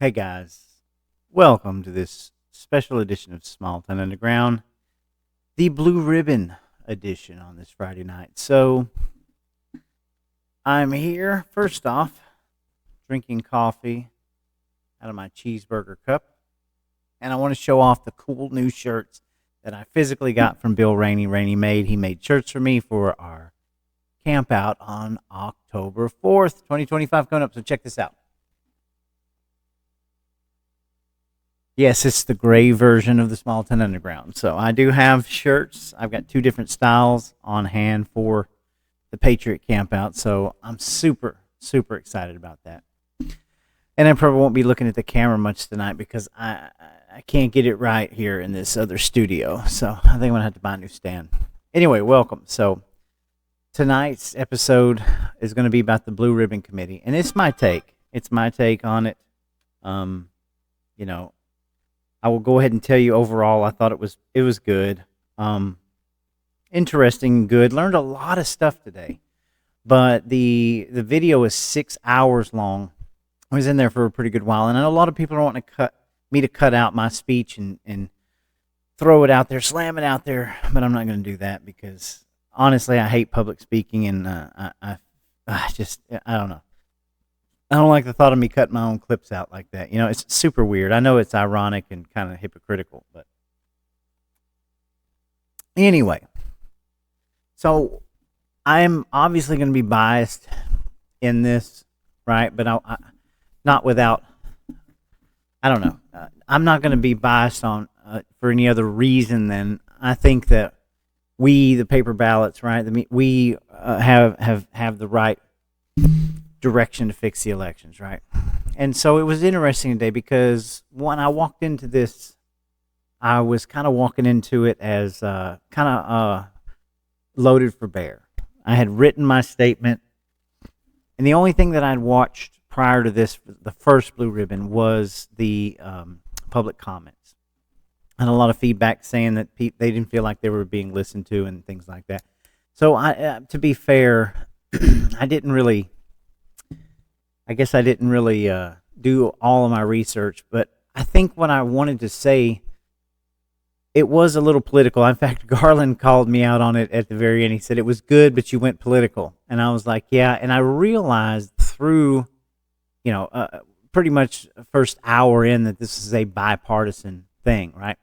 Hey guys, welcome to this special edition of Small Town Underground, the Blue Ribbon edition on this Friday night. So, I'm here, first off, drinking coffee out of my cheeseburger cup, and I want to show off the cool new shirts that I physically got from Bill Rainey. He made shirts for me for our camp out on October 4th, 2025 coming up, so check this out. Yes, it's the gray version of the Small Town Underground. So I do have shirts. I've got two different styles on hand for the Patriot Campout. So I'm super, super excited about that. And I probably won't be looking at the camera much tonight because I can't get it right here in this other studio. So I think I'm going to have to buy a new stand. Anyway, welcome. So tonight's episode is going to be about the Blue Ribbon Committee. And it's my take. It's my take on it. You know, I will go ahead and tell you overall, I thought it was good, interesting, good. Learned a lot of stuff today, but the video is 6 hours long. I was in there for a pretty good while, and I know a lot of people are wanting to cut out my speech and throw it out there, slam it out there, but I'm not going to do that because honestly, I hate public speaking, and I don't know. I don't like the thought of me cutting my own clips out like that. You know, it's super weird. I know it's ironic and kind of hypocritical, but anyway. So I'm obviously going to be biased in this, right? But I not without. I don't know. I'm not going to be biased on for any other reason than I think that we, the paper ballots, right? We have the right direction to fix the elections, right? And so it was interesting today because when I walked into this, I was kind of walking into it as loaded for bear. I had written my statement, and the only thing that I'd watched prior to this, the first Blue Ribbon, was the public comments. And a lot of feedback saying that they didn't feel like they were being listened to and things like that. So to be fair, I guess I didn't really do all of my research, but I think what I wanted to say, it was a little political. In fact, Garland called me out on it at the very end. He said, it was good, but you went political. And I was like, yeah. And I realized through, pretty much first hour in that this is a bipartisan thing, right?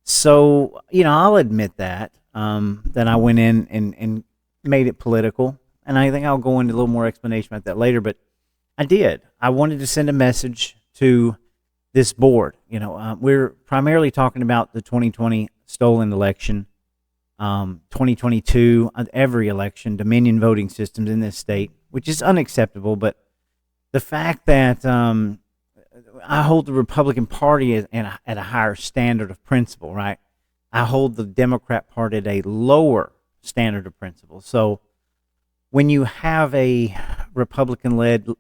So, I'll admit that I went in and made it political. And I think I'll go into a little more explanation about that later, but I did. I wanted to send a message to this board. We're primarily talking about the 2020 stolen election, 2022, every election, Dominion voting systems in this state, which is unacceptable. But the fact that I hold the Republican Party at a higher standard of principle, right? I hold the Democrat Party at a lower standard of principle. So when you have a Republican-led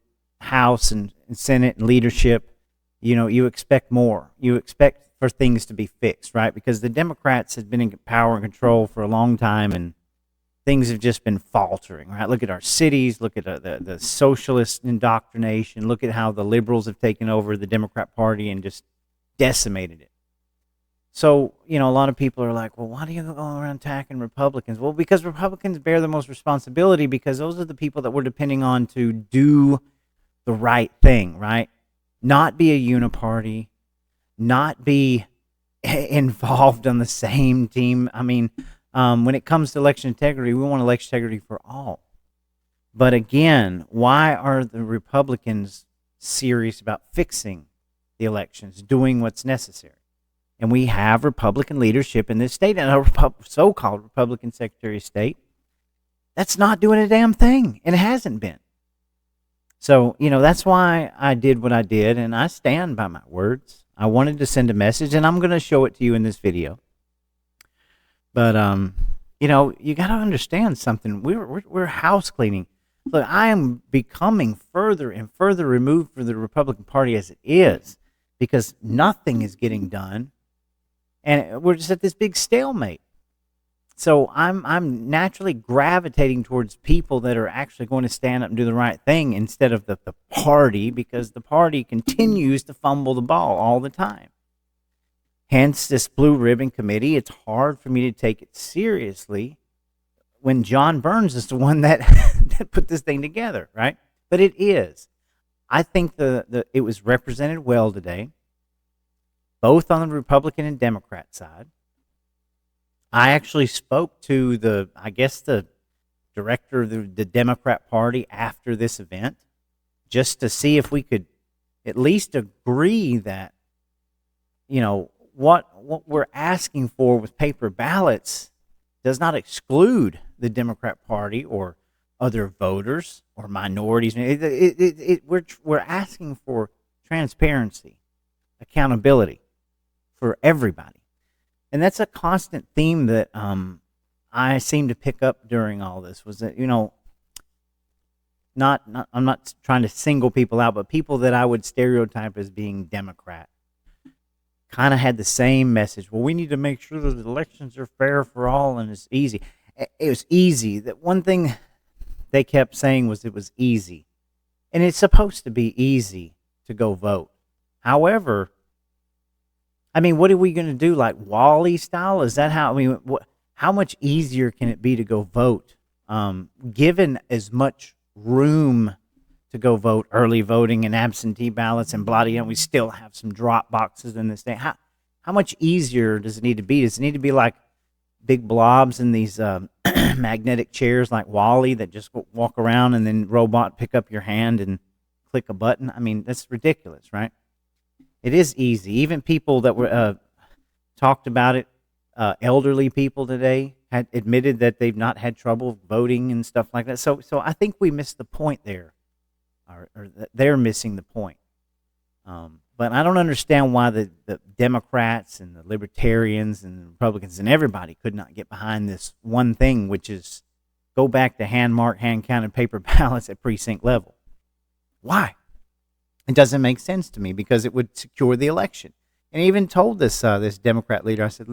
House and Senate and leadership, you expect more. You expect for things to be fixed, right? Because the Democrats have been in power and control for a long time, and things have just been faltering, right? Look at our cities. Look at the socialist indoctrination. Look at how the liberals have taken over the Democrat Party and just decimated it. So, a lot of people are like, well, why do you go around attacking Republicans? Well, because Republicans bear the most responsibility because those are the people that we're depending on to do the right thing, right? Not be a uniparty, not be involved on the same team. I mean, when it comes to election integrity, we want election integrity for all. But again, why are the Republicans serious about fixing the elections, doing what's necessary? And we have Republican leadership in this state and a so-called Republican Secretary of State that's not doing a damn thing, and it hasn't been. So, that's why I did what I did, and I stand by my words. I wanted to send a message, and I'm going to show it to you in this video. But, you got to understand something. We're house cleaning. Look, I am becoming further and further removed from the Republican Party as it is because nothing is getting done, and we're just at this big stalemate. So I'm naturally gravitating towards people that are actually going to stand up and do the right thing instead of the party, because the party continues to fumble the ball all the time. Hence this blue ribbon committee. It's hard for me to take it seriously when John Burns is the one that that put this thing together, right? But it is. I think it was represented well today, both on the Republican and Democrat side. I actually spoke to the director of the Democrat Party after this event, just to see if we could at least agree that, what we're asking for with paper ballots does not exclude the Democrat Party or other voters or minorities. We're asking for transparency, accountability for everybody. And that's a constant theme that I seem to pick up during all this, was that, I'm not trying to single people out, but people that I would stereotype as being Democrat kind of had the same message. Well, we need to make sure that the elections are fair for all and it's easy. It was easy. That one thing they kept saying was it was easy. And it's supposed to be easy to go vote. However, what are we going to do, like Wall-E style? Is that how, how much easier can it be to go vote? Given as much room to go vote, early voting and absentee ballots and blah, we still have some drop boxes in this thing. How much easier does it need to be? Does it need to be like big blobs in these magnetic chairs like Wall-E that just walk around and then robot pick up your hand and click a button? That's ridiculous, right? It is easy. Even people that were talked about it, elderly people today, had admitted that they've not had trouble voting and stuff like that. So I think we missed the point there, or they're missing the point. But I don't understand why the Democrats and the Libertarians and the Republicans and everybody could not get behind this one thing, which is go back to hand-marked, hand-counted paper ballots at precinct level. Why? It doesn't make sense to me, because it would secure the election. And I even told this Democrat leader, I said,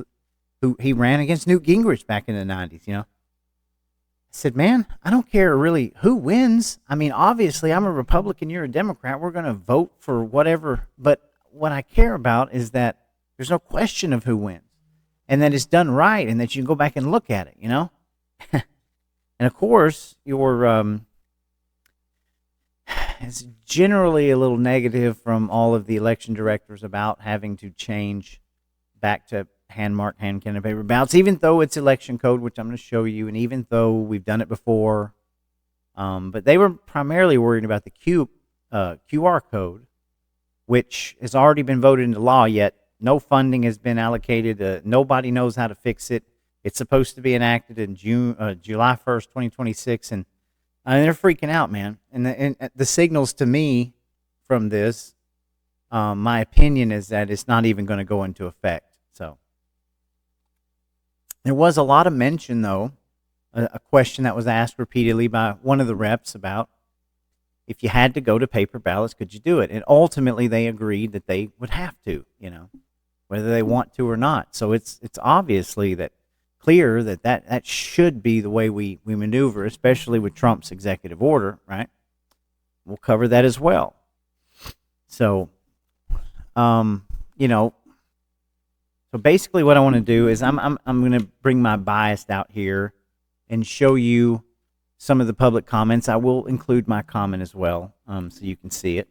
who he ran against Newt Gingrich back in the 90s, I said, man, I don't care really who wins. Obviously, I'm a Republican, you're a Democrat. We're going to vote for whatever. But what I care about is that there's no question of who wins, and that it's done right, and that you can go back and look at it, And, of course, it's generally a little negative from all of the election directors about having to change back to hand-marked, hand-counted paper ballots, even though it's election code, which I'm going to show you, and even though we've done it before. But they were primarily worried about the QR code, which has already been voted into law, yet no funding has been allocated. Nobody knows how to fix it. It's supposed to be enacted in July 1st, 2026, and they're freaking out, man. And the signals to me from this, my opinion is that it's not even going to go into effect. So there was a lot of mention, though, a question that was asked repeatedly by one of the reps about if you had to go to paper ballots, could you do it? And ultimately, they agreed that they would have to, whether they want to or not. So it's obviously clear that should be the way we maneuver, especially with Trump's executive order, right? We'll cover that as well. So, so basically what I want to do is I'm going to bring my bias out here and show you some of the public comments. I will include my comment as well, so you can see it.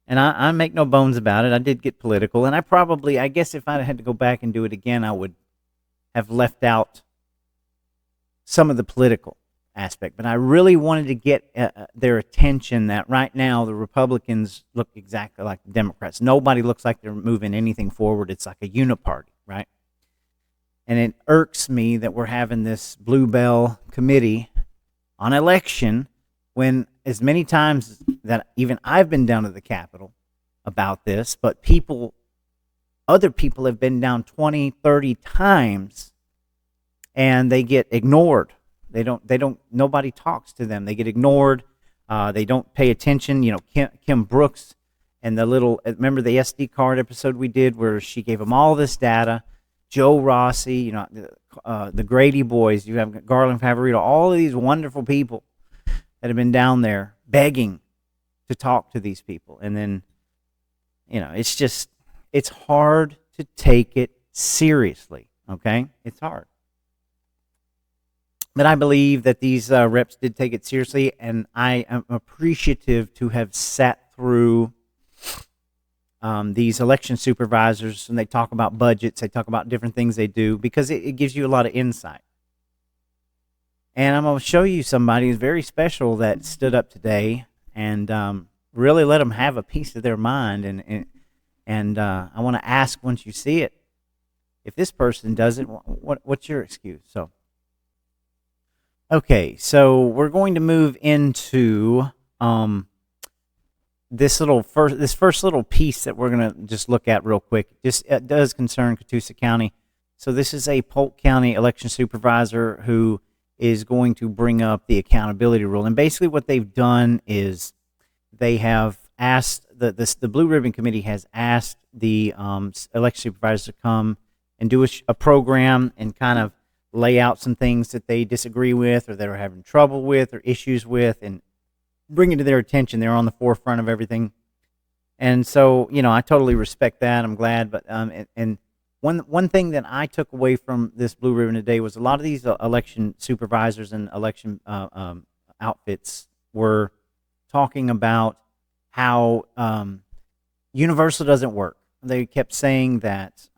And I make no bones about it. I did get political, and I guess if I had to go back and do it again, I would have left out some of the political aspect. But I really wanted to get their attention that right now the Republicans look exactly like the Democrats. Nobody looks like they're moving anything forward. It's like a uniparty, right? And it irks me that we're having this Bluebell committee on election when as many times that even I've been down to the Capitol about this, but other people have been down 20, 30 times, and they get ignored. Nobody talks to them. They get ignored. They don't pay attention. Kim Brooks and remember the SD card episode we did where she gave them all this data. Joe Rossi, the Grady boys, you have Garland Favorito, all of these wonderful people that have been down there begging to talk to these people. And then, it's hard to take it seriously, okay? It's hard. But I believe that these reps did take it seriously, and I am appreciative to have sat through these election supervisors, and they talk about budgets, they talk about different things they do, because it gives you a lot of insight. And I'm going to show you somebody who's very special that stood up today and really let them have a piece of their mind. And I want to ask, once you see it, if this person does it, what's your excuse? Okay, so we're going to move into this first little piece that we're going to just look at real quick. It does concern Catoosa County. So this is a Polk County election supervisor who is going to bring up the accountability rule. And basically what they've done is they have asked, the Blue Ribbon Committee has asked the election supervisors to come and do a program and kind of lay out some things that they disagree with or that are having trouble with or issues with, and bring it to their attention. They're on the forefront of everything. And so, I totally respect that. I'm glad. But and one thing that I took away from this Blue Ribbon today was a lot of these election supervisors and election outfits were talking about how universal doesn't work. They kept saying that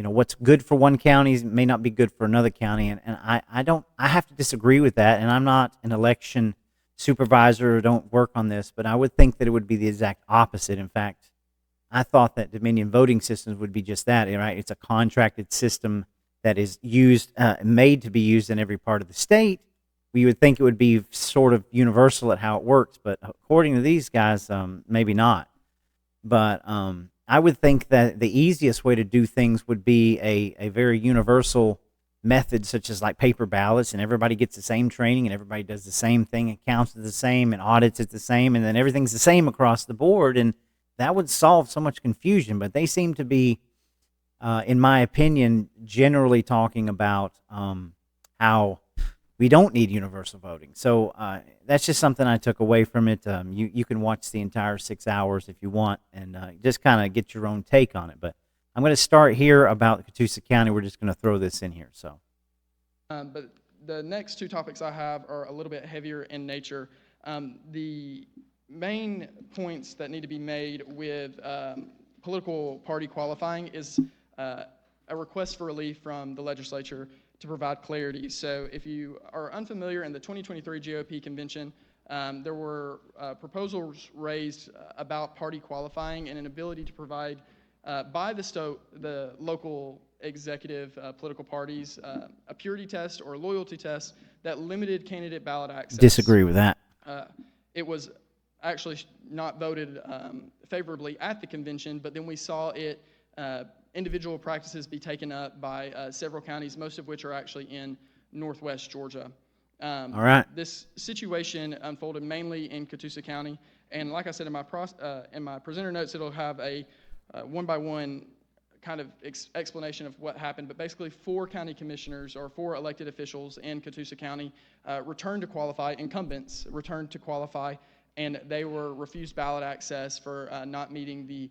what's good for one county may not be good for another county, and I have to disagree with that. And I'm not an election supervisor or don't work on this, but I would think that it would be the exact opposite. In fact, I thought that Dominion voting systems would be just that, right? It's a contracted system that is made to be used in every part of the state. We would think it would be sort of universal at how it works, but according to these guys, maybe not. But I would think that the easiest way to do things would be a very universal method, such as like paper ballots, and everybody gets the same training, and everybody does the same thing, and counts it the same, and audits it the same, and then everything's the same across the board, and that would solve so much confusion. But they seem to be, in my opinion, generally talking about how we don't need universal voting. So that's just something I took away from it. You can watch the entire 6 hours if you want, and just kind of get your own take on it. But I'm going to start here about Catoosa County. We're just going to throw this in here. But the next two topics I have are a little bit heavier in nature. The main points that need to be made with political party qualifying is a request for relief from the legislature to provide clarity. So if you are unfamiliar, in the 2023 GOP convention, there were proposals raised about party qualifying and an ability to provide by the local executive political parties a purity test or a loyalty test that limited candidate ballot access. Disagree with that. It was actually not voted favorably at the convention, but then we saw it individual practices be taken up by several counties, most of which are actually in northwest Georgia. All right. This situation unfolded mainly in Catoosa County, and like I said in my presenter notes, it'll have a one-by-one kind of explanation of what happened. But basically, 4 county commissioners or 4 elected officials in Catoosa County returned to qualify. Incumbents returned to qualify, and they were refused ballot access for not meeting the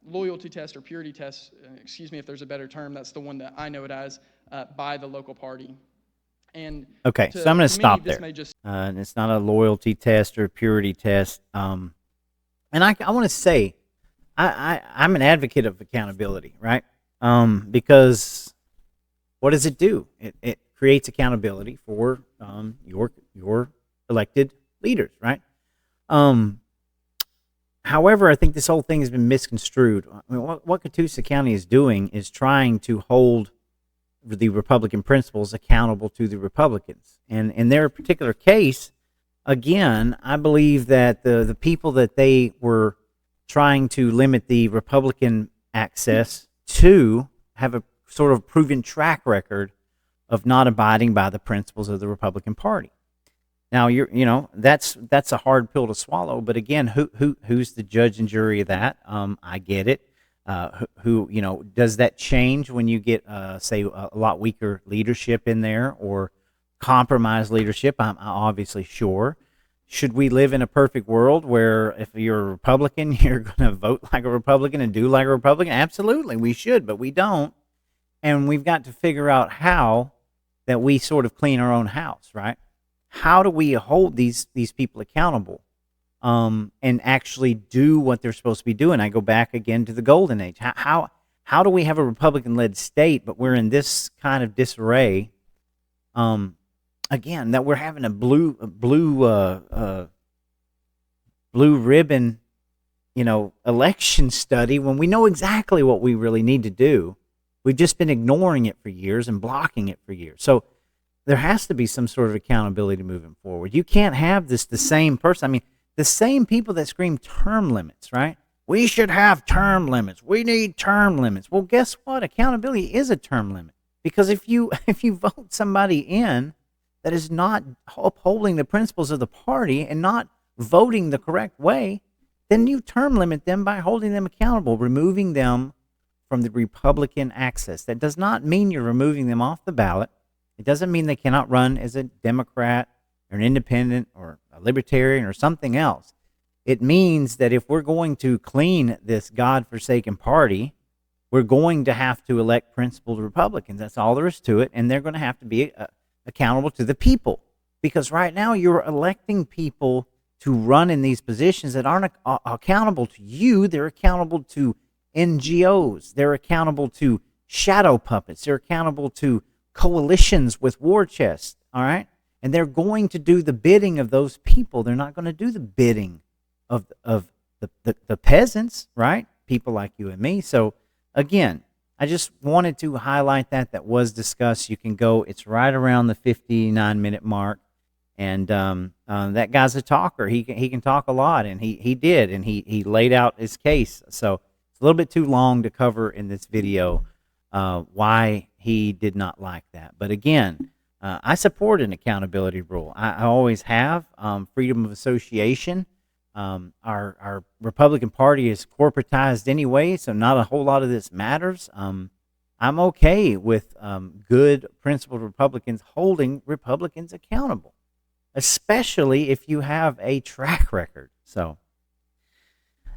loyalty test or purity test, excuse me if there's a better term, that's the one that I know it as, by the local party. And okay, so I'm going to stop there. It's not a loyalty test or a purity test. And I want to say, I'm an advocate of accountability, right? Because what does it do? It creates accountability for your elected leaders, right? However, I think this whole thing has been misconstrued. I mean, what Catoosa County is doing is trying to hold the Republican principals accountable to the Republicans. And in their particular case, again, I believe that the people that they were trying to limit the Republican access to have a sort of proven track record of not abiding by the principles of the Republican Party. Now, that's a hard pill to swallow, but again, who's the judge and jury of that? I get it. who does that change when you get, say, a lot weaker leadership in there or compromised leadership? I'm obviously sure. Should we live in a perfect world where if you're a Republican, you're going to vote like a Republican and do like a Republican? Absolutely, we should, but we don't. And we've got to figure out how that we sort of clean our own house, right? How do we hold these people accountable, and actually do what they're supposed to be doing? I go back again to the golden age. How do we have a Republican-led state, but we're in this kind of disarray? Again, that we're having a blue ribbon, election study when we know exactly what we really need to do. We've just been ignoring it for years and blocking it for years. So there has to be some sort of accountability moving forward. You can't have the same person. I mean, the same people that scream term limits, right? We should have term limits. We need term limits. Well, guess what? Accountability is a term limit, because if you vote somebody in that is not upholding the principles of the party and not voting the correct way, then you term limit them by holding them accountable, removing them from the Republican access. That does not mean you're removing them off the ballot. It doesn't mean they cannot run as a Democrat or an independent or a libertarian or something else. It means that if we're going to clean this godforsaken party, we're going to have to elect principled Republicans. That's all there is to it, and they're going to have to be accountable to the people, because right now you're electing people to run in these positions that aren't accountable to you. They're accountable to NGOs. They're accountable to shadow puppets. They're accountable to coalitions with war chests, all right? And they're going to do the bidding of those people. They're not going to do the bidding of the peasants, right? People like you and me. So, again, I just wanted to highlight that was discussed. You can go, it's right around the 59-minute mark. And that guy's a talker. He can talk a lot, and he did, and he laid out his case. So it's a little bit too long to cover in this video why he did not like that. But again, I support an accountability rule. I always have. Freedom of association. Our Republican Party is corporatized anyway, so not a whole lot of this matters. I'm okay with good, principled Republicans holding Republicans accountable, especially if you have a track record. So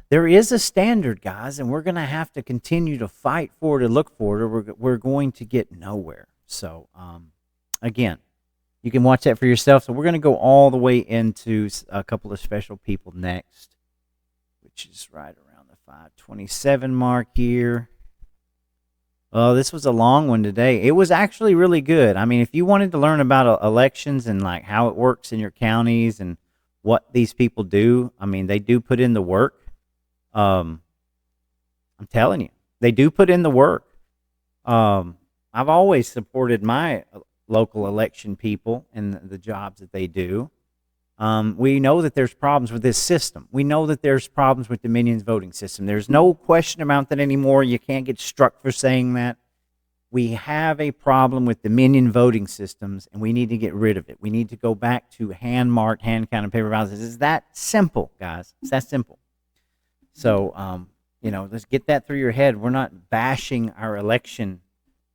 there is a standard, guys, and we're going to have to continue to fight for it and look for it, or we're going to get nowhere. So, again, you can watch that for yourself. So we're going to go all the way into a couple of special people next, which is right around the 5:27 mark here. Oh, this was a long one today. It was actually really good. I mean, if you wanted to learn about elections and like how it works in your counties and what these people do, I mean, they do put in the work. I'm telling you, they do put in the work. I've always supported my local election people and the jobs that they do. We know that there's problems with this system. We know that there's problems with Dominion's voting system. There's no question about that anymore. You can't get struck for saying that. We have a problem with Dominion voting systems, and we need to get rid of it. We need to go back to hand-marked, hand-counted paper ballots. It's that simple, guys. It's that simple. So, let's get that through your head. We're not bashing our election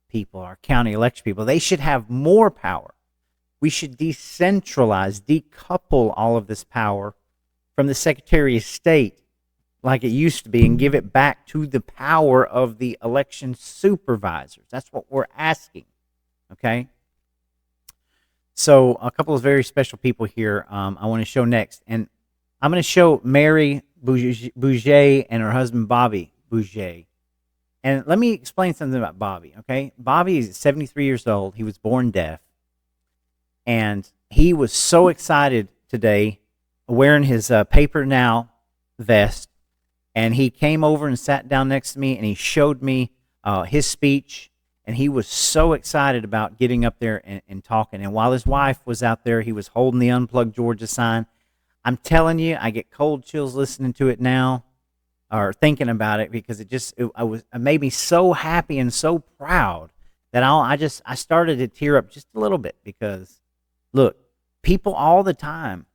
people, our county election people. They should have more power. We should decentralize, decouple all of this power from the Secretary of State like it used to be and give it back to the power of the election supervisors. That's what we're asking, okay? So a couple of very special people here I want to show next. And I'm going to show Mary Bouget and her husband Bobby Bouget. And let me explain something about Bobby, okay? Bobby is 73 years old. He was born deaf. And he was so excited today wearing his Paper Now vest. And he came over and sat down next to me, and he showed me his speech. And he was so excited about getting up there and talking. And while his wife was out there, he was holding the Unplugged Georgia sign. I'm telling you, I get cold chills listening to it now, or thinking about it, because it made me so happy and so proud that I started to tear up just a little bit, because look, people all the time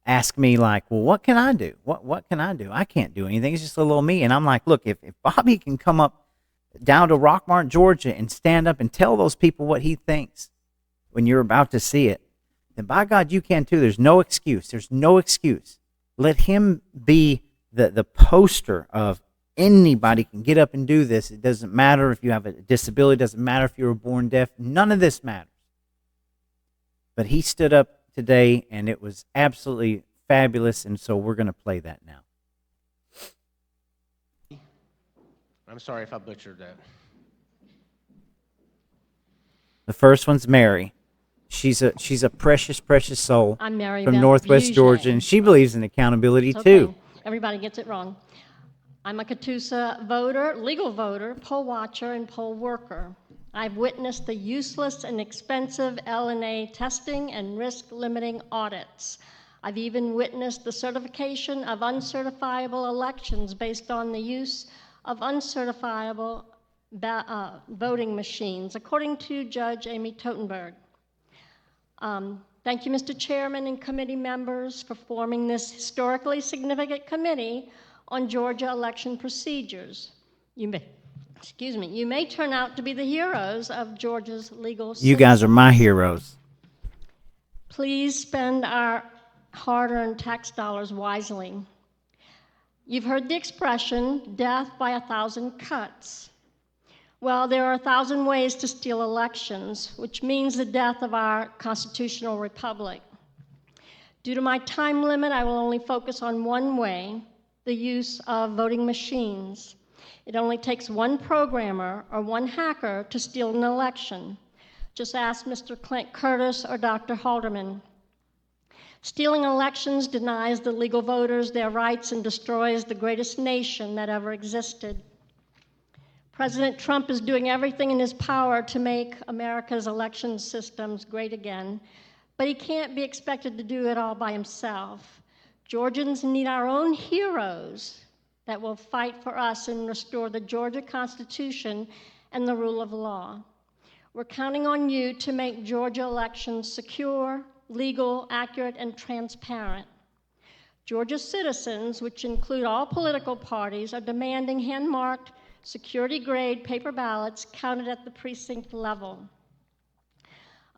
ask me like, well, what can I do? What can I do? I can't do anything. It's just a little me. And I'm like, look, if Bobby can come up down to Rockmart, Georgia and stand up and tell those people what he thinks when you're about to see it, then by God, you can too. There's no excuse. There's no excuse. Let him be the poster of anybody can get up and do this. It doesn't matter if you have a disability. It doesn't matter if you were born deaf. None of this matters. But he stood up today, and it was absolutely fabulous, and so we're going to play that now. I'm sorry if I butchered that. The first one's Mary. She's a precious, precious soul I'm Mary from Beth Northwest Bugey. Georgia, and she believes in accountability It's okay. too. Everybody gets it wrong. I'm a Catoosa voter, legal voter, poll watcher, and poll worker. I've witnessed the useless and expensive LNA testing and risk-limiting audits. I've even witnessed the certification of uncertifiable elections based on the use of uncertifiable voting machines, according to Judge Amy Totenberg. Thank you, Mr. Chairman and committee members, for forming this historically significant committee on Georgia election procedures. You may turn out to be the heroes of Georgia's legal system. You guys are my heroes. Please spend our hard-earned tax dollars wisely. You've heard the expression, death by 1,000 cuts. Well, there are 1,000 ways to steal elections, which means the death of our constitutional republic. Due to my time limit, I will only focus on one way, the use of voting machines. It only takes one programmer or one hacker to steal an election. Just ask Mr. Clint Curtis or Dr. Halderman. Stealing elections denies the legal voters their rights and destroys the greatest nation that ever existed. President Trump is doing everything in his power to make America's election systems great again, but he can't be expected to do it all by himself. Georgians need our own heroes that will fight for us and restore the Georgia Constitution and the rule of law. We're counting on you to make Georgia elections secure, legal, accurate, and transparent. Georgia citizens, which include all political parties, are demanding hand-marked, security-grade paper ballots counted at the precinct level.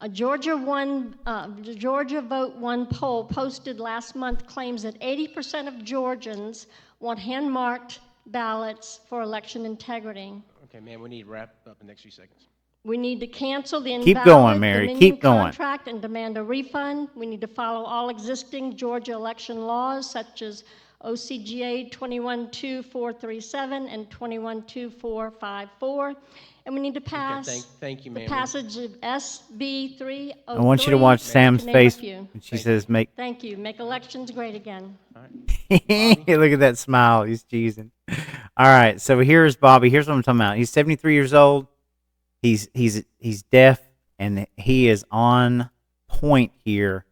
A Georgia Vote One poll posted last month claims that 80% of Georgians want hand-marked ballots for election integrity. Okay, ma'am, we need to wrap up in the next few seconds. We need to cancel the Keep invalid going, Mary. Dominion Keep going. contract and demand a refund. We need to follow all existing Georgia election laws, such as OCGA 212437 and 212454. And we need to pass thank you, the ma'am. passage of SB 303. I want you to watch Sam's to name a face few. when she says make. Thank you. Make elections great again. Look at that smile. He's cheesing. All right, so here's Bobby. Here's what I'm talking about. He's 73 years old. He's deaf, and he is on point here,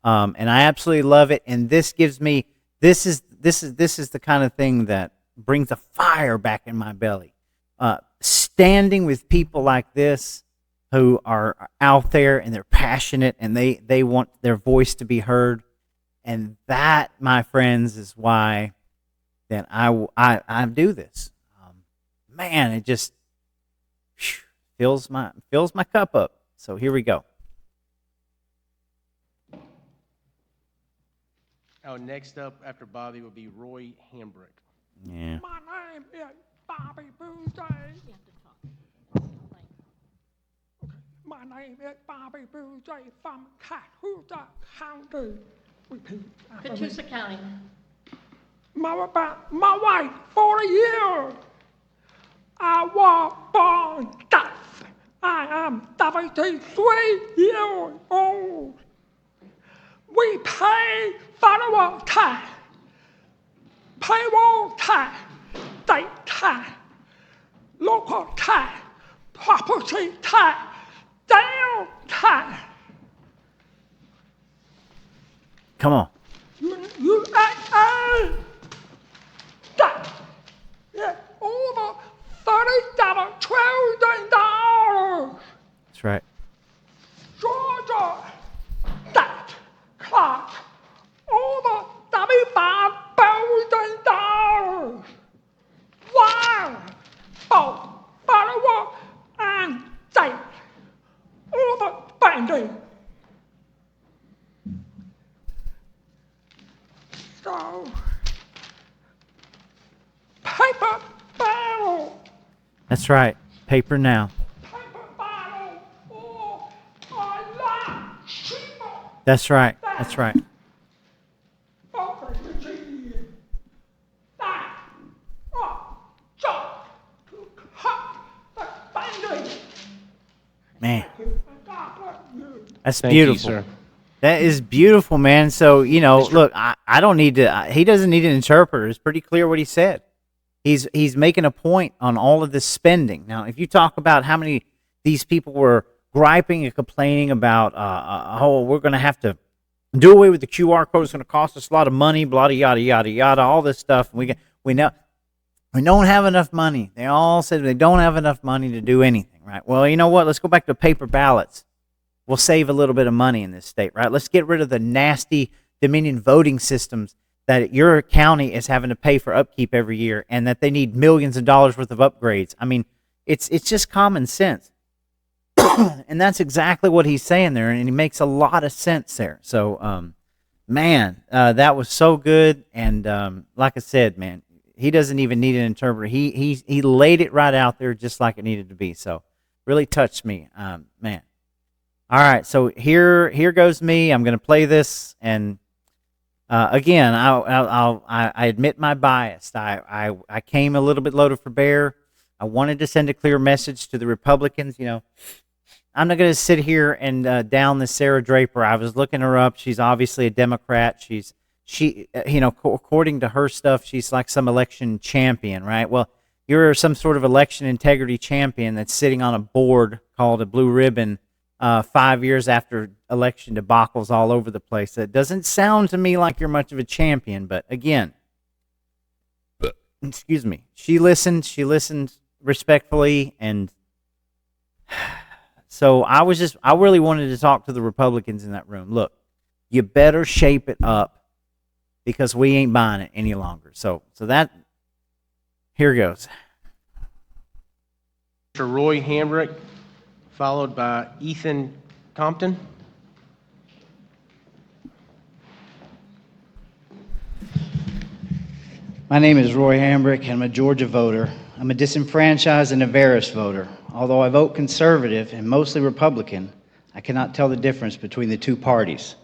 and I absolutely love it. And this gives me this is the kind of thing that brings a fire back in my belly. Standing with people like this who are out there and they're passionate and they want their voice to be heard, and that, my friends, is why that I do this. Man, it just fills my cup up. So here we go. Oh, next up after Bobby will be Roy Hambrick. Yeah. My name is Bobby Boucher. My name is Bobby Boucher from Catoosa County. Repeat after me. Catoosa County. My wife, 40 years. I was born deaf. I am 73 years old. We pay federal tax, payroll tax, state tax, local tax, property tax, sales tax. Come on. USA tax. Yeah, over $37 trillion. That's right. Georgia tax clock over spending. So, paper barrel, That's right. Paper now. paper barrel, or a lot cheaper That's right. That's right. opportunity that just to cut the spending. Man, God bless you. that's Thank you, beautiful. sir. That is beautiful, man. So, look, I don't need to, he doesn't need an interpreter. It's pretty clear what he said. He's making a point on all of this spending. Now, if you talk about how many these people were griping and complaining about, oh, we're going to have to do away with the QR code. It's going to cost us a lot of money, blah, yada, yada, yada, all this stuff. We know we don't have enough money. They all said they don't have enough money to do anything, right? Well, you know what? Let's go back to paper ballots. We'll save a little bit of money in this state, right? Let's get rid of the nasty Dominion voting systems that your county is having to pay for upkeep every year, and that they need millions of dollars worth of upgrades. I mean, it's just common sense. And that's exactly what he's saying there, and he makes a lot of sense there. So, man, that was so good. And like I said, man, he doesn't even need an interpreter. He laid it right out there just like it needed to be. So, really touched me, man. All right, so here goes me. I'm going to play this, and again, I admit my bias. I came a little bit loaded for bear. I wanted to send a clear message to the Republicans. I'm not going to sit here and down this Sarah Draper. I was looking her up. She's obviously a Democrat. According to her stuff, she's like some election champion, right? Well, you're some sort of election integrity champion that's sitting on a board called a Blue Ribbon 5 years after election debacles all over the place. That doesn't sound to me like you're much of a champion, but again, excuse me, she listened respectfully, and so I really wanted to talk to the Republicans in that room. Look, you better shape it up, because we ain't buying it any longer. So that, here goes. Mr. Roy Hambrick, followed by Ethan Compton. My name is Roy Hambrick, and I'm a Georgia voter. I'm a disenfranchised and embarrassed voter. Although I vote conservative and mostly Republican, I cannot tell the difference between the two parties.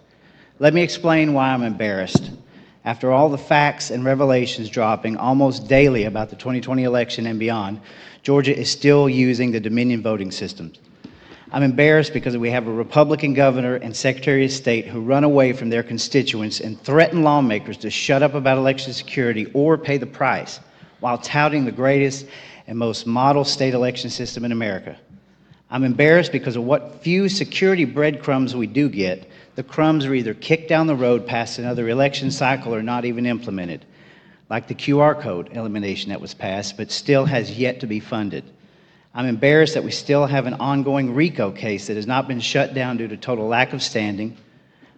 Let me explain why I'm embarrassed. After all the facts and revelations dropping almost daily about the 2020 election and beyond, Georgia is still using the Dominion voting systems. I'm embarrassed because we have a Republican governor and Secretary of State who run away from their constituents and threaten lawmakers to shut up about election security or pay the price, while touting the greatest and most model state election system in America. I'm embarrassed because of what few security breadcrumbs we do get. The crumbs are either kicked down the road past another election cycle or not even implemented, like the QR code elimination that was passed but still has yet to be funded. I'm embarrassed that we still have an ongoing RICO case that has not been shut down due to total lack of standing.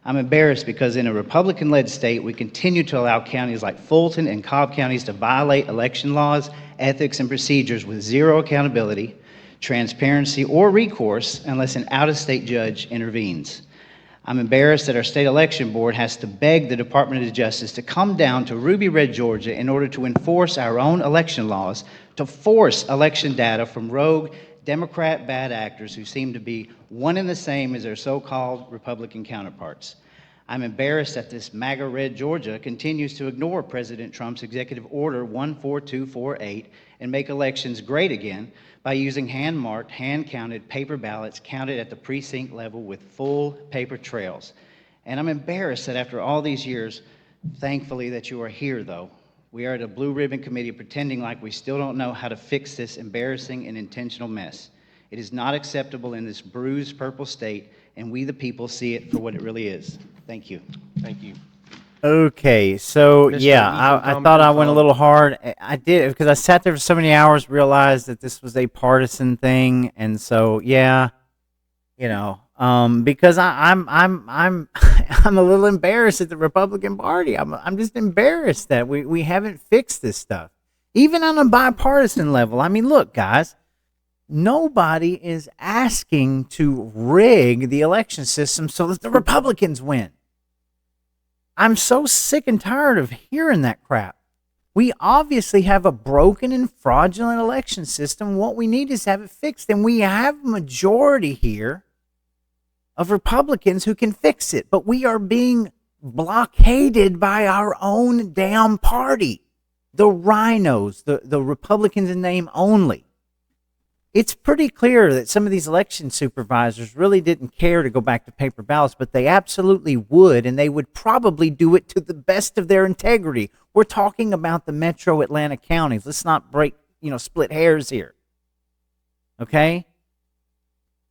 I'm embarrassed because in a Republican-led state, we continue to allow counties like Fulton and Cobb counties to violate election laws, ethics, and procedures with zero accountability, transparency, or recourse unless an out-of-state judge intervenes. I'm embarrassed that our state election board has to beg the Department of Justice to come down to Ruby Red, Georgia in order to enforce our own election laws, to force election data from rogue Democrat bad actors who seem to be one and the same as their so-called Republican counterparts. I'm embarrassed that this MAGA Red Georgia continues to ignore President Trump's Executive Order 14248 and make elections great again by using hand-marked, hand-counted paper ballots counted at the precinct level with full paper trails. And I'm embarrassed that after all these years, thankfully that you are here, though, we are at a Blue Ribbon Committee pretending like we still don't know how to fix this embarrassing and intentional mess. It is not acceptable in this bruised purple state, and we the people see it for what it really is. Thank you. Thank you. Okay, so Mr. yeah, Ethan I thought I went a Compton, little hard. I did, because I sat there for so many hours, realized that this was a partisan thing, and so yeah, because I'm I'm a little embarrassed at the Republican Party. I'm just embarrassed that we haven't fixed this stuff, even on a bipartisan level. I mean, look, guys, nobody is asking to rig the election system so that the Republicans win. I'm so sick and tired of hearing that crap. We obviously have a broken and fraudulent election system. What we need is to have it fixed, and we have a majority here of Republicans who can fix it, but we are being blockaded by our own damn party, the rhinos, the Republicans in name only. It's pretty clear that some of these election supervisors really didn't care to go back to paper ballots, but they absolutely would, and they would probably do it to the best of their integrity. We're talking about the metro Atlanta counties. Let's not split hairs here. Okay?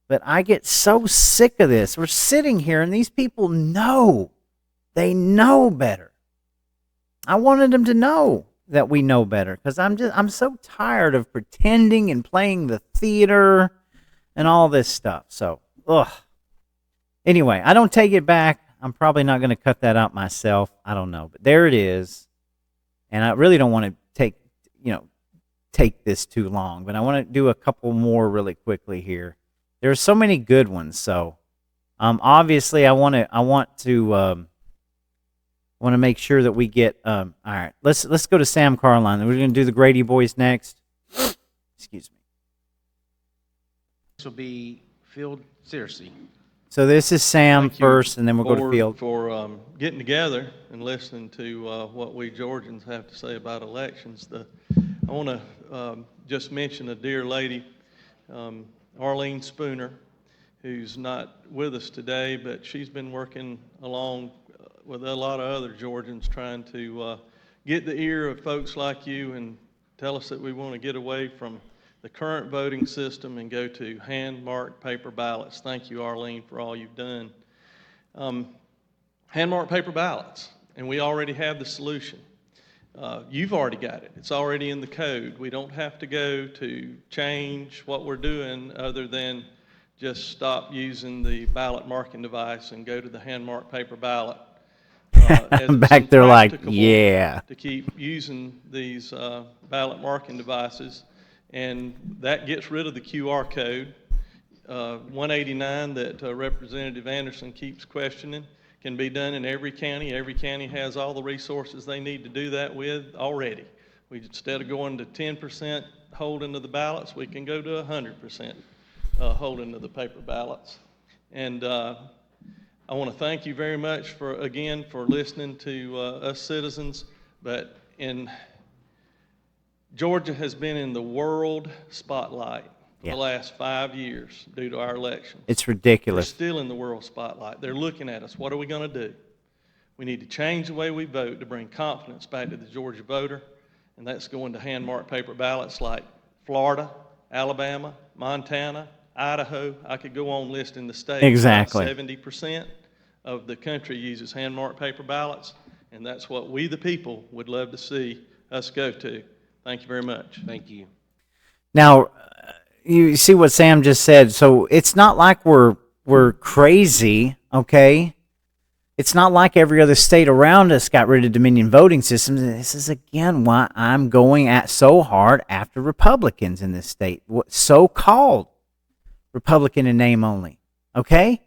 But I get so sick of this. We're sitting here, and these people know. They know better. I wanted them to know that we know better, because I'm so tired of pretending and playing the theater and all this stuff. So, anyway, I don't take it back. I'm probably not going to cut that out myself. I don't know, but there it is. And I really don't want to take this too long, but I want to do a couple more really quickly here. There are so many good ones. So, obviously, I want to make sure that we get. All right, let's go to Sam Carline. We're going to do the Grady Boys next. Excuse me. This will be Field Searcy. So this is Sam Thank you, first, and then we'll go to Board, Field. for getting together and listening to what we Georgians have to say about elections. I want to just mention a dear lady, Arlene Spooner, who's not with us today, but she's been working along with a lot of other Georgians trying to get the ear of folks like you and tell us that we want to get away from the current voting system and go to hand-marked paper ballots. Thank you, Arlene, for all you've done. Hand-marked paper ballots, and we already have the solution. You've already got it. It's already in the code. We don't have to go to change what we're doing other than just stop using the ballot marking device and go to the hand-marked paper ballot. Back there like, yeah. To keep using these ballot marking devices, and that gets rid of the QR code. 189 that Representative Anderson keeps questioning can be done in every county. Every county has all the resources they need to do that with already. Instead of going to 10% holding of the ballots, we can go to 100% holding of the paper ballots. And I want to thank you very much for listening to us citizens. But Georgia has been in the world spotlight for the last 5 years due to our elections. It's ridiculous. We're still in the world spotlight. They're looking at us. What are we going to do? We need to change the way we vote to bring confidence back to the Georgia voter, and that's going to hand-marked paper ballots like Florida, Alabama, Montana, Idaho. I could go on listing the states. Exactly. 70% of the country uses hand-marked paper ballots, and that's what we, the people, would love to see us go to. Thank you very much. Thank you. Now, you see what Sam just said. So it's not like we're crazy, okay? It's not like every other state around us got rid of Dominion voting systems. This is, again, why I'm going at so hard after Republicans in this state, so-called Republican in name only, okay?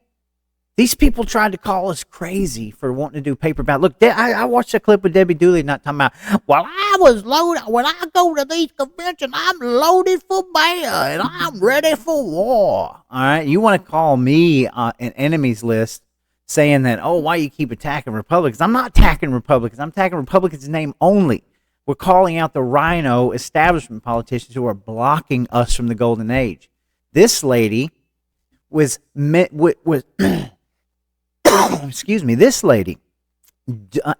These people tried to call us crazy for wanting to do paper ballot. Look, I watched a clip with Debbie Dooley not talking about, well, I was loaded. When I go to these conventions, I'm loaded for bear and I'm ready for war. All right? You want to call me an enemies list saying that, oh, why you keep attacking Republicans? I'm not attacking Republicans. I'm attacking Republicans in name only. We're calling out the rhino establishment politicians who are blocking us from the golden age. This lady was excuse me, this lady,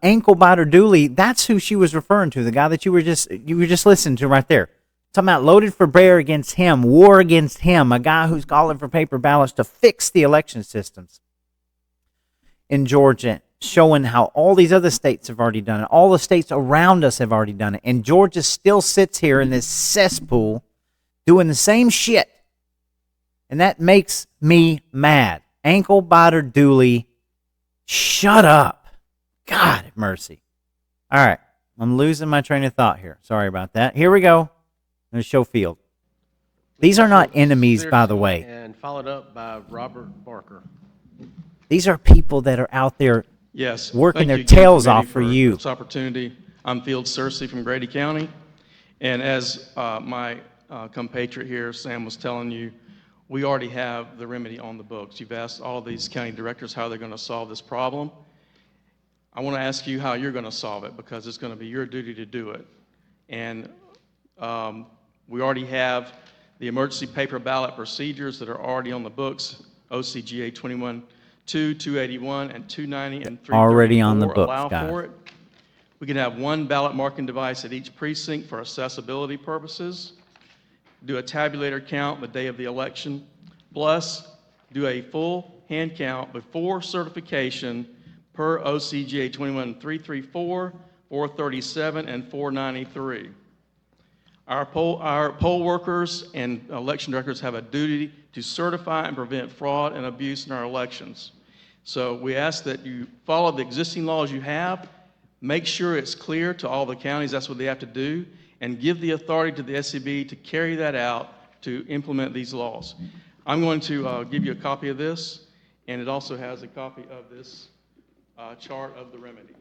ankle biter Dooley, that's who she was referring to, the guy that you were just listening to right there. Talking about loaded for bear against him, war against him, a guy who's calling for paper ballots to fix the election systems in Georgia, showing how all these other states have already done it. All the states around us have already done it. And Georgia still sits here in this cesspool doing the same shit. And that makes me mad. Ankle biter Dooley, shut up. God have mercy. All right. I'm losing my train of thought here. Sorry about that. Here we go. I'm going to show Field. These are not enemies, by the Searcy, way. And followed up by Robert Barker. These are people that are out there Yes. working Thank their you again, tails committee, off for you. this opportunity. I'm Field Searcy from Grady County. And as my compatriot here, Sam, was telling you, we already have the remedy on the books. You've asked all these county directors how they're going to solve this problem. I want to ask you how you're going to solve it, because it's going to be your duty to do it. And we already have the emergency paper ballot procedures that are already on the books, OCGA 21-2, 281, and 290, and 334 Already on the books, allow guys. for it. We can have one ballot marking device at each precinct for accessibility purposes, do a tabulator count the day of the election, plus do a full hand count before certification per OCGA 21-334, 437, and 493. Our poll workers and election directors have a duty to certify and prevent fraud and abuse in our elections. So we ask that you follow the existing laws you have, make sure it's clear to all the counties that's what they have to do, and give the authority to the SCB to carry that out to implement these laws. I'm going to give you a copy of this, and it also has a copy of this chart of the remedy.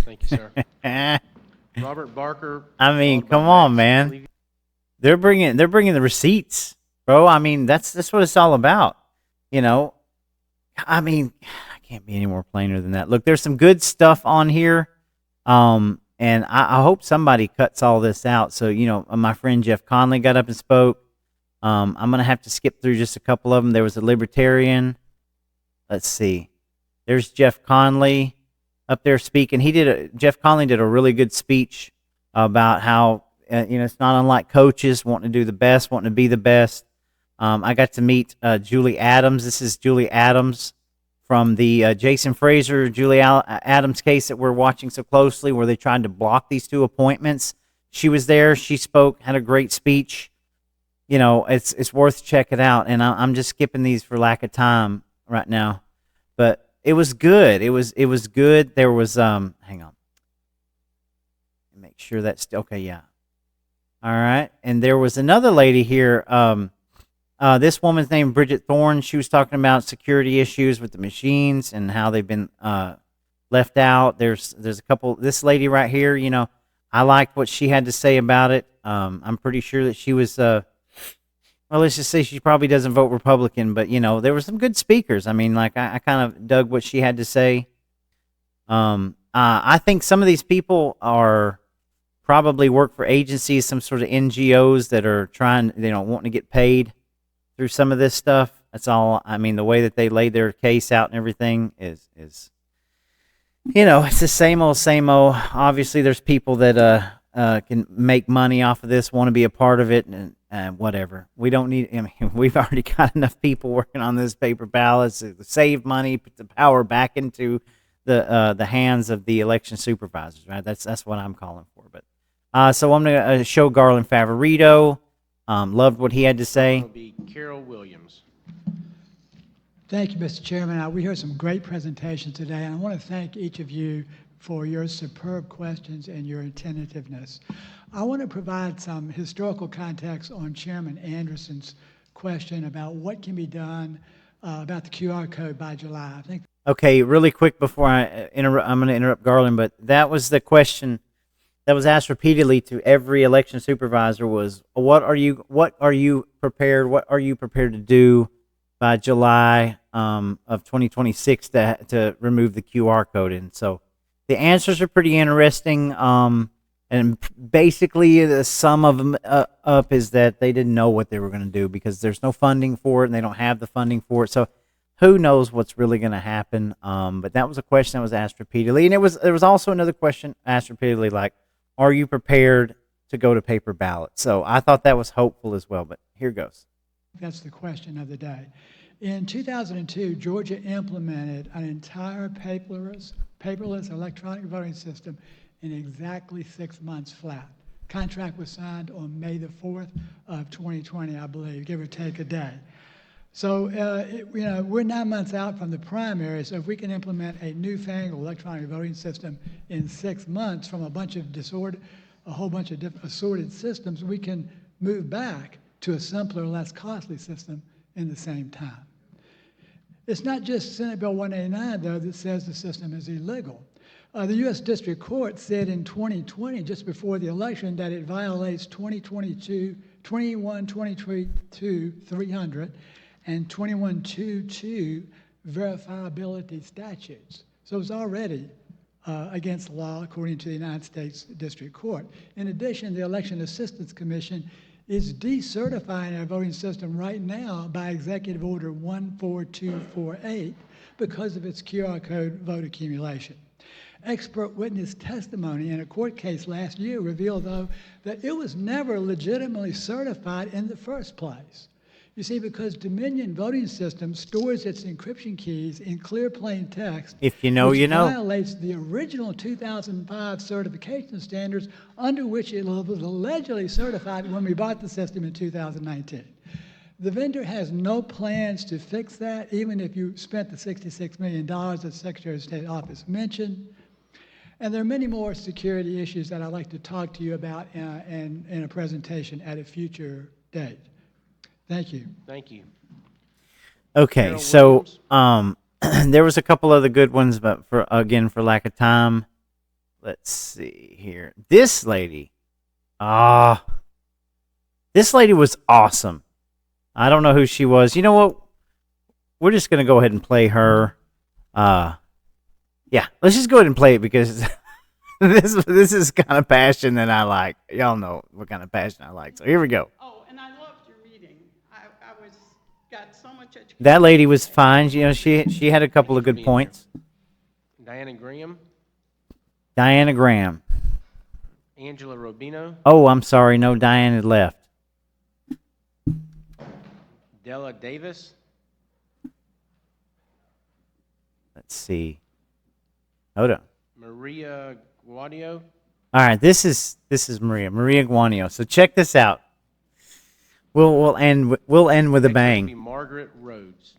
Thank you, sir. Eh, Robert Barker. I mean, followed by come on, Max man. Levy. They're bringing the receipts, bro. I mean, that's what it's all about. You know, I mean, I can't be any more plainer than that. Look, there's some good stuff on here, and I hope somebody cuts all this out. So, you know, my friend Jeff Conley got up and spoke. I'm gonna have to skip through just a couple of them. There was a libertarian. Let's see. There's Jeff Conley up there speaking. Jeff Conley did a really good speech about how you know, it's not unlike coaches wanting to do the best, wanting to be the best. I got to meet Julie Adams. This is Julie Adams from the Jason Fraser, Julie Adams case that we're watching so closely, where they tried to block these two appointments. She was there. She spoke, had a great speech. You know, it's worth checking out. And I'm just skipping these for lack of time right now, but it was good. It was good. There was hang on, make sure that's okay. Yeah. All right. And there was another lady here. This woman's named Bridget Thorne. She was talking about security issues with the machines and how they've been left out. There's a couple. This lady right here, you know, I liked what she had to say about it. I'm pretty sure that she was, well, let's just say she probably doesn't vote Republican, but, you know, there were some good speakers. I mean, like, I kind of dug what she had to say. I think some of these people are probably work for agencies, some sort of NGOs that are trying, you know, wanting to get paid through some of this stuff. That's all. I mean, the way that they laid their case out and everything is, you know, it's the same old, same old. Obviously, there's people that can make money off of this, want to be a part of it, and whatever. We don't need. I mean, we've already got enough people working on this paper ballots to save money, put the power back into the hands of the election supervisors. Right. That's what I'm calling for. But so I'm going to show Garland Favorito. Loved what he had to say. Will be Carol Williams. Thank you, Mr. Chairman. We heard some great presentations today, and I want to thank each of you for your superb questions and your attentiveness. I want to provide some historical context on Chairman Anderson's question about what can be done about the QR code by July. I think. Okay, really quick before I interrupt, I'm going to interrupt Garland, but that was the question that was asked repeatedly to every election supervisor was, what are you prepared to do by July of 2026 to remove the QR code? And so the answers are pretty interesting. And basically the sum of them up is that they didn't know what they were going to do because there's no funding for it and they don't have the funding for it. So who knows what's really going to happen? But that was a question that was asked repeatedly. And there was also another question asked repeatedly, like, are you prepared to go to paper ballot? So I thought that was hopeful as well, but here goes. That's the question of the day. In 2002, Georgia implemented an entire paperless electronic voting system in exactly 6 months flat. Contract was signed on May the 4th of 2020, I believe, give or take a day. So, you know, we're 9 months out from the primary, so if we can implement a newfangled electronic voting system in 6 months from a whole bunch of different assorted systems, we can move back to a simpler, less costly system in the same time. It's not just Senate Bill 189, though, that says the system is illegal. The U.S. District Court said in 2020, just before the election, that it violates 21-22 300 and 21-22 verifiability statutes. So it's already against the law, according to the United States District Court. In addition, the Election Assistance Commission is decertifying our voting system right now by Executive Order 14248 because of its QR code vote accumulation. Expert witness testimony in a court case last year revealed, though, that it was never legitimately certified in the first place. You see, because Dominion Voting System stores its encryption keys in clear plain text, If you know, which you know. violates the original 2005 certification standards under which it was allegedly certified when we bought the system in 2019. The vendor has no plans to fix that, even if you spent the $66 million that the Secretary of State office mentioned. And there are many more security issues that I'd like to talk to you about in a presentation at a future date. Thank you. Thank you. Okay, Carol so Williams. there was a couple other good ones, but for lack of time, let's see here. This lady was awesome. I don't know who she was. You know what? We're just gonna go ahead and play her. Yeah, let's just go ahead and play it because this is kind of passion that I like. Y'all know what kind of passion I like. So here we go. Oh, and I loved your reading. I got so much education. That lady was fine. You know, she had a couple of good points. Diana Graham, Diana Graham. Angela Robino, Oh, I'm sorry. No, Diane had left. Della Davis, Let's see. Hold on. Maria Guadio, All right, this is Maria Guanio. So check this out. We'll end with a Next will be bang. Margaret Rhodes.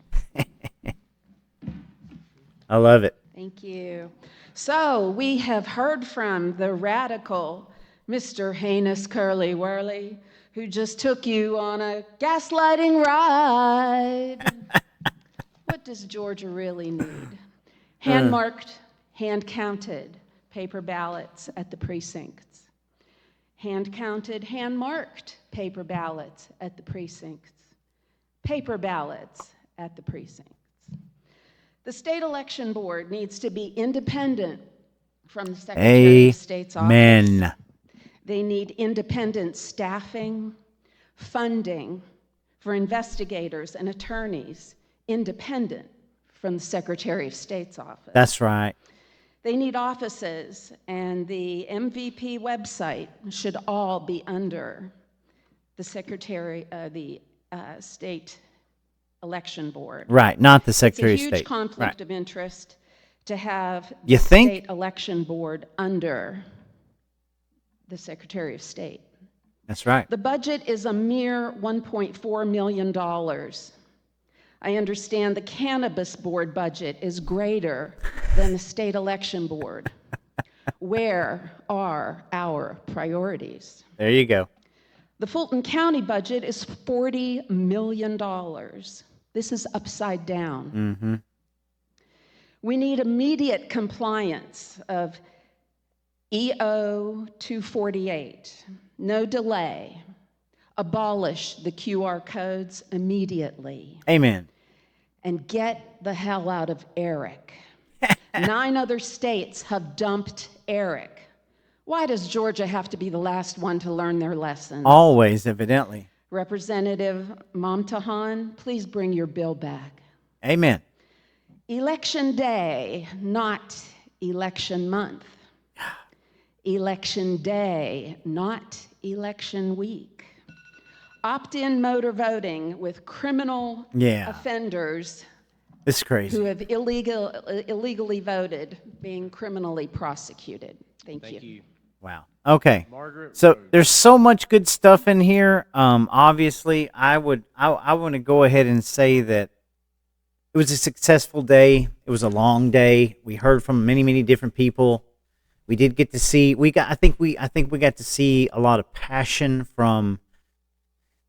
I love it. Thank you. So we have heard from the radical Mr. Heinous Curly Whirly, who just took you on a gaslighting ride. What does Georgia really need? Hand-marked, hand-counted paper ballots at the precincts. Hand-counted, hand-marked paper ballots at the precincts. Paper ballots at the precincts. The state election board needs to be independent from the Secretary of State's office. Amen. They need independent staffing, funding for investigators and attorneys, independent from the Secretary of State's office. That's right. They need offices, and the MVP website should all be under the Secretary of the State Election Board. Right, not the Secretary of It's a State. huge conflict Right. of interest to have You the think? State Election Board under the Secretary of State. That's right. The budget is a mere $1.4 million. I understand the Cannabis Board budget is greater than the State Election Board. Where are our priorities? There you go. The Fulton County budget is $40 million. This is upside down. Mm-hmm. We need immediate compliance of EO 248. No delay. Abolish the QR codes immediately. Amen. And get the hell out of ERIC. 9 other states have dumped ERIC. Why does Georgia have to be the last one to learn their lessons? Always, evidently. Representative Momtahan, please bring your bill back. Amen. Election day, not election month. Election day, not election week. Opt-in motor voting with criminal offenders It's crazy. who have illegally voted being criminally prosecuted. Thank you. Wow. Okay. Margaret So Rhodes. there's so much good stuff in here. Obviously, I want to go ahead and say that it was a successful day. It was a long day. We heard from many different people. We did get to see. I think we got to see a lot of passion from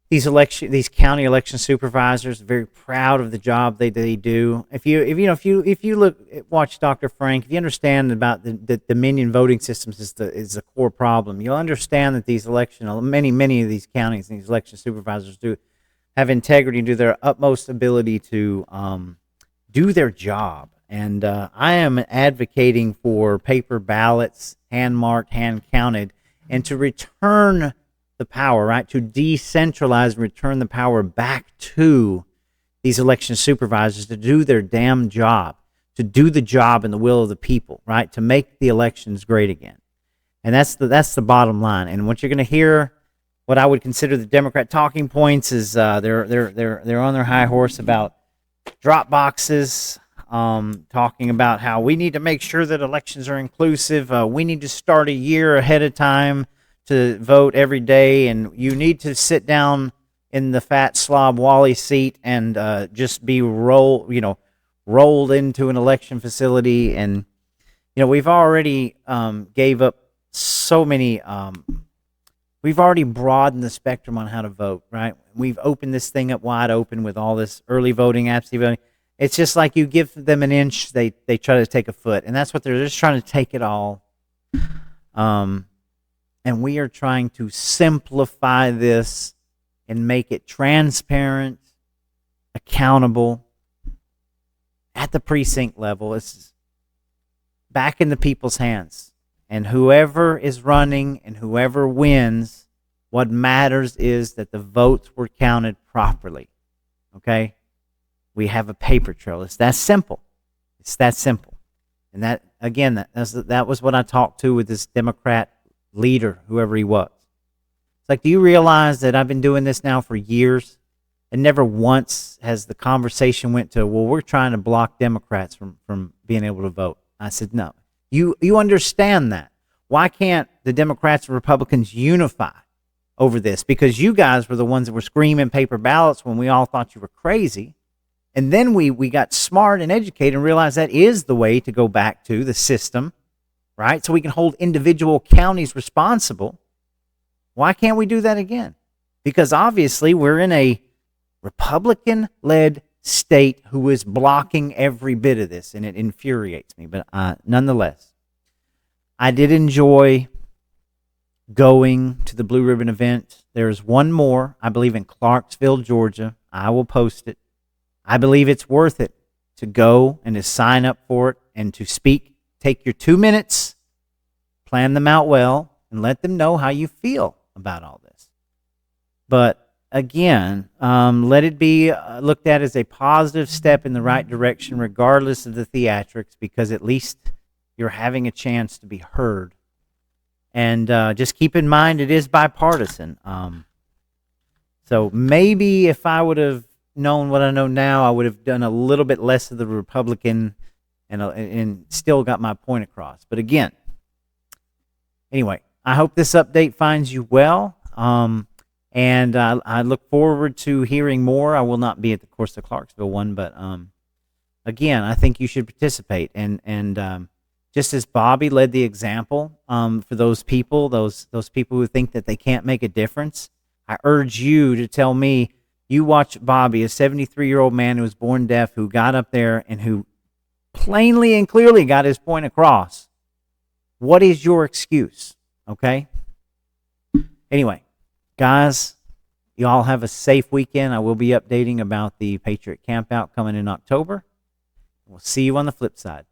these county election supervisors, very proud of the job they do. If you watch Dr. Frank, if you understand about the Dominion voting systems is the core problem, you'll understand that these many of these counties and these election supervisors do have integrity and do their utmost ability to do their job. And I am advocating for paper ballots, hand marked, hand counted, and to return the power, right? To decentralize and return the power back to these election supervisors to do their damn job, to do the job in the will of the people, right? To make the elections great again. And that's the bottom line. And what you're going to hear, what I would consider the Democrat talking points, is they're on their high horse about drop boxes, talking about how we need to make sure that elections are inclusive. We need to start a year ahead of time to vote every day, and you need to sit down in the fat slob Wally seat and just be rolled into an election facility. And we've already gave up so many. We've already broadened the spectrum on how to vote, right? We've opened this thing up wide open with all this early voting, absentee voting. It's just like you give them an inch, they try to take a foot, and that's what they're just trying to take it all. And we are trying to simplify this and make it transparent, accountable, at the precinct level. It's back in the people's hands. And whoever is running and whoever wins, what matters is that the votes were counted properly. Okay? We have a paper trail. It's that simple. It's that simple. And that, again, that was what I talked to with this Democrat leader, whoever he was. It's like, do you realize that I've been doing this now for years, and never once has the conversation went to, well, we're trying to block Democrats from being able to vote. I said, no. You understand that. Why can't the Democrats and Republicans unify over this? Because you guys were the ones that were screaming paper ballots when we all thought you were crazy. And then we got smart and educated and realized that is the way to go back to the system, right? So we can hold individual counties responsible. Why can't we do that again? Because obviously we're in a Republican-led state who is blocking every bit of this, and it infuriates me. But nonetheless, I did enjoy going to the Blue Ribbon event. There's one more, I believe, in Clarksville, Georgia. I will post it. I believe it's worth it to go and to sign up for it and to speak. Take your 2 minutes, plan them out well, and let them know how you feel about all this. But again, let it be looked at as a positive step in the right direction, regardless of the theatrics, because at least you're having a chance to be heard. And just keep in mind, it is bipartisan. So maybe if I would have known what I know now, I would have done a little bit less of the Republican and still got my point across. But again, anyway, I hope this update finds you well. And I look forward to hearing more. I will not be at the Course of Clarksville one, but again, I think you should participate. And just as Bobby led the example for those people who think that they can't make a difference, I urge you to tell me, you watch Bobby, a 73-year-old man who was born deaf, who got up there and who plainly and clearly got his point across. What is your excuse? Okay? Anyway, guys, you all have a safe weekend. I will be updating about the Patriot Campout coming in October. We'll see you on the flip side.